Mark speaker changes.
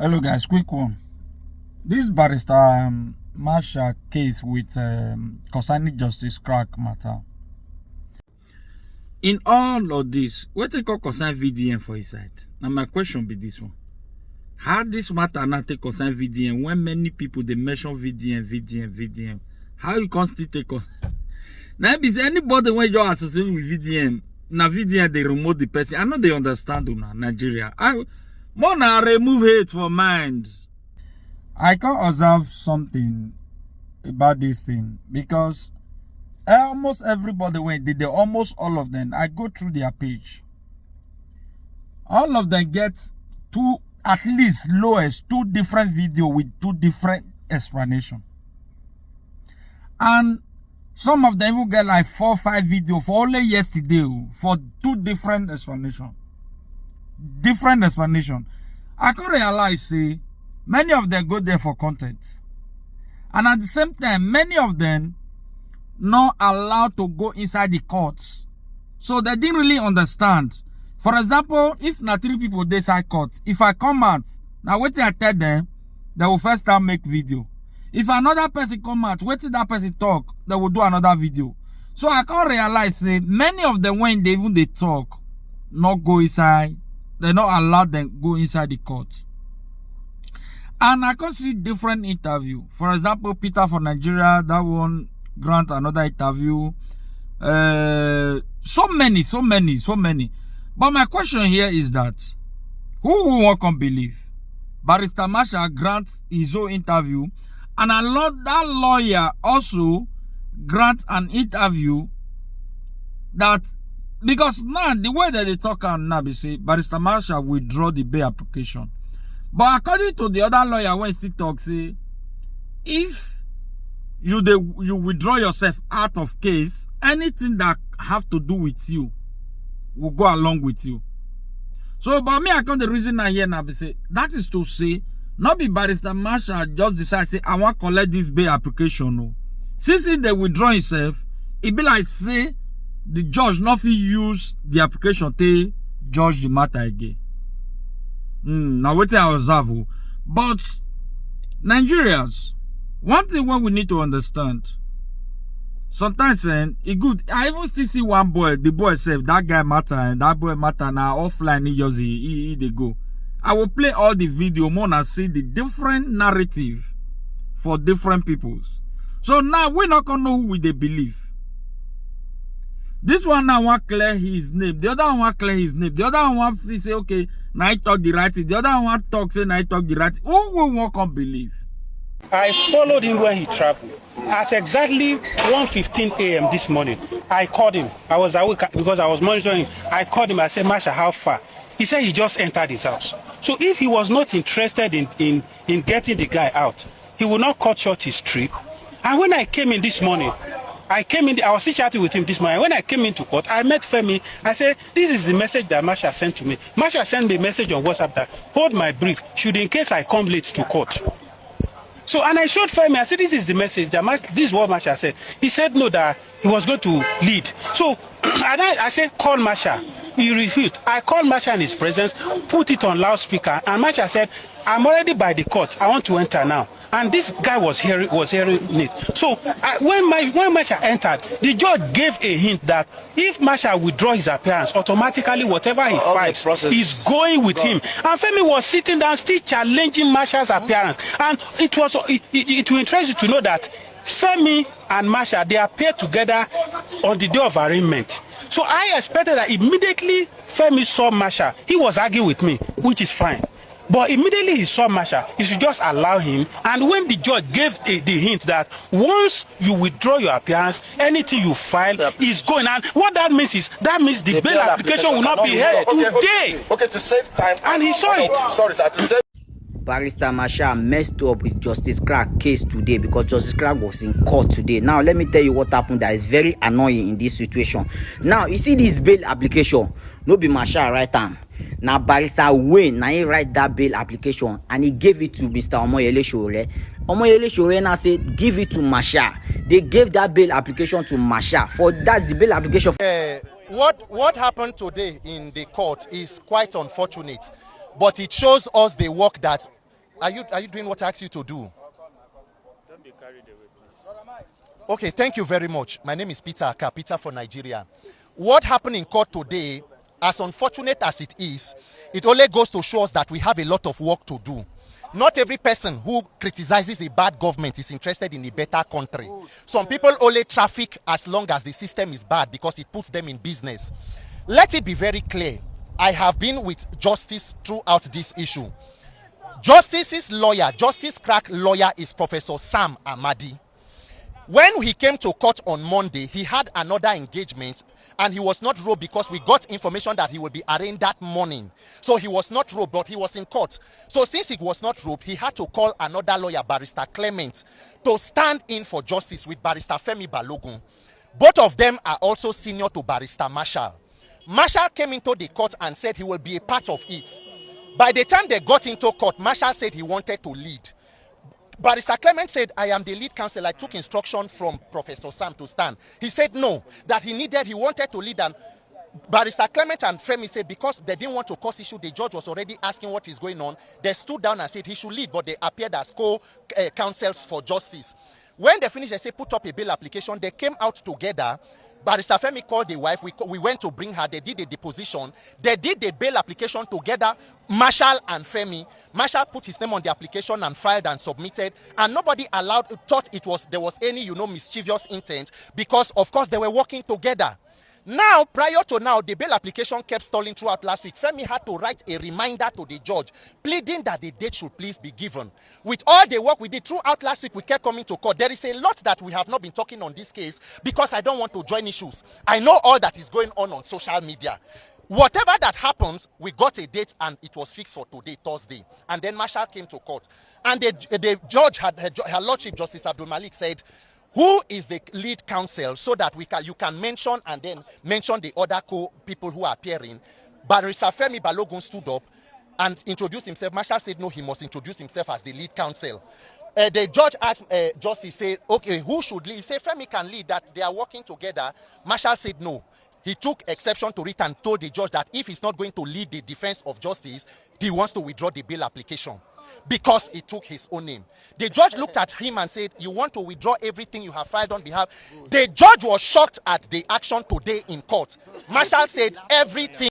Speaker 1: Hello guys, quick one. This barrister Marshall case with concerning Justice Crack matter. In all of this, what they call concern VDM for his side? Now my question be this one. How this matter not take concern VDM when many people they mention VDM? How you can still take concern? Now is anybody when you're associating with VDM, now VDM they remove the person. I know they understand Nigeria. More now remove hate from mind. I can observe something about this thing because almost everybody went did almost all of them. I go through their page. All of them get two, at least lowest, two different videos with two different explanations. And some of them even get like 4 or 5 videos for only yesterday for two different explanations. I can realize, see, many of them go there for content. And at the same time, many of them not allowed to go inside the courts. So they didn't really understand. For example, if not 3 people they inside court, if I come out, now wait till I tell them, they will first time make video. If another person come out, wait till that person talk, they will do another video. So I can realize, say, many of them when they talk, not go inside. They not allow them go inside the court. And I can see different interview. For example, Peter for Nigeria, that one grant another interview. So many. But my question here is that who will want to believe? Barrister Marshall grants his own interview, and that lawyer also grant an interview that. Because now, the way that they talk now, they say, Barrister Marshall withdraw the bail application. But according to the other lawyer, when he talks, say, if you withdraw yourself out of case, anything that have to do with you will go along with you. So, but me, I come the reason I hear now, they say, that is to say, not be Barrister Marshall just decide, say, I want to collect this bail application. No. Since they withdraw himself, it be like, say, the judge nothing use the application to judge the matter again. Now wait till I observe. But Nigerians, one thing what we need to understand. Sometimes it good. I even still see one boy, the boy said that guy matter and that boy matter now offline he they go. I will play all the video more and see the different narrative for different peoples. So now we're not gonna know who they believe. This one now want clear his name. The other one want clear his name. The other one want to say, okay, now I talk the right thing. The other one want talk, say now I talk the right thing. Who will want to believe?
Speaker 2: I followed him when he traveled. At exactly 1:15 a.m. this morning, I called him. I was awake because I was monitoring him. I called him. I said, Marshall, how far? He said he just entered his house. So if he was not interested in getting the guy out, he would not cut short his trip. And when I came in this morning, I was still chatting with him this morning. When I came into court, I met Femi. I said, this is the message that Marshall sent to me. Marshall sent me a message on WhatsApp that, hold my brief, should in case I come late to court. So, and I showed Femi, I said, this is the message, this is what Marshall said. He said no, that he was going to lead. So, and I said, call Marshall. He refused. I called Marshall in his presence, put it on loudspeaker, and Marshall said, I'm already by the court. I want to enter now. And this guy was hearing it. So when Marshall entered, the judge gave a hint that if Marshall withdraw his appearance, automatically whatever he files is going with him. And Femi was sitting down, still challenging Marshall's appearance. And it will interest you to know that Femi and Marshall, they appeared together on the day of arraignment. So I expected that immediately Femi saw Marshall, he was arguing with me, which is fine. But immediately he saw Marshall, he should just allow him. And when the judge gave the hint that once you withdraw your appearance, anything you file is going. And what that means is, the bail application will not be held today.
Speaker 3: Okay, to save time.
Speaker 2: And he saw it.
Speaker 3: Sorry, sir, to save.
Speaker 4: Barrister Marshall messed up with Justice Crack case today because Justice Crack was in court today. Now, let me tell you what happened that is very annoying in this situation. Now, you see this bail application, no be Marshall right hand. Now, Barrister Wayne, now he write that bail application and he gave it to Mr. Omoyele Shore. Omoyele Shore now said, give it to Marshall. They gave that bail application to Marshall. For that, the bail application.
Speaker 5: What happened today in the court is quite unfortunate, but it shows us the work that Are you doing what I asked you to do? Don't be carried away, please. Okay, thank you very much. My name is Peter Aka, Peter for Nigeria. What happened in court today, as unfortunate as it is, it only goes to show us that we have a lot of work to do. Not every person who criticizes a bad government is interested in a better country. Some people only traffic as long as the system is bad because it puts them in business. Let it be very clear. I have been with Justice throughout this issue. Justice's lawyer, Justice Crack lawyer, is Professor Sam Amadi. When he came to court on Monday, he had another engagement and he was not robed because we got information that he would be arraigned that morning. So he was not robed, but he was in court. So since he was not robed, he had to call another lawyer, Barrister Clement, to stand in for justice with Barrister Femi Balogun. Both of them are also senior to Barrister Marshall. Marshall came into the court and said he will be a part of it. By the time they got into court, Marshall said he wanted to lead. Barrister Clement said, I am the lead counsel. I took instruction from Professor Sam to stand. He said no, that he wanted to lead. And Barrister Clement and Femi said because they didn't want to cause issue, the judge was already asking what is going on. They stood down and said he should lead, but they appeared as co-counsels for justice. When they finished, they said put up a bail application. They came out together. Barrister Femi called the wife. We went to bring her. They did a deposition. They did the bail application together, Marshall and Femi. Marshall put his name on the application and filed and submitted. And nobody thought there was any, mischievous intent because, of course, they were working together. Now, prior to now, the bail application kept stalling throughout last week. Femi had to write a reminder to the judge, pleading that the date should please be given. With all the work we did throughout last week, we kept coming to court. There is a lot that we have not been talking on this case because I don't want to join issues. I know all that is going on social media. Whatever that happens, we got a date and it was fixed for today, Thursday. And then Marshall came to court. And the judge, her Lordship Justice Abdul Malik, said, who is the lead counsel so that you can mention and then mention the other people who are appearing. Barrister Femi Balogun stood up and introduced himself. Marshall said no, he must introduce himself as the lead counsel. The judge asked Justice, said, okay, who should lead? He said Femi can lead, that they are working together. Marshall said no. He took exception to it and told the judge that if he's not going to lead the defense of justice, he wants to withdraw the bail application, because he took his own name. The judge looked at him and said, you want to withdraw everything you have filed on behalf? The judge was shocked at the action today in court. Marshall said everything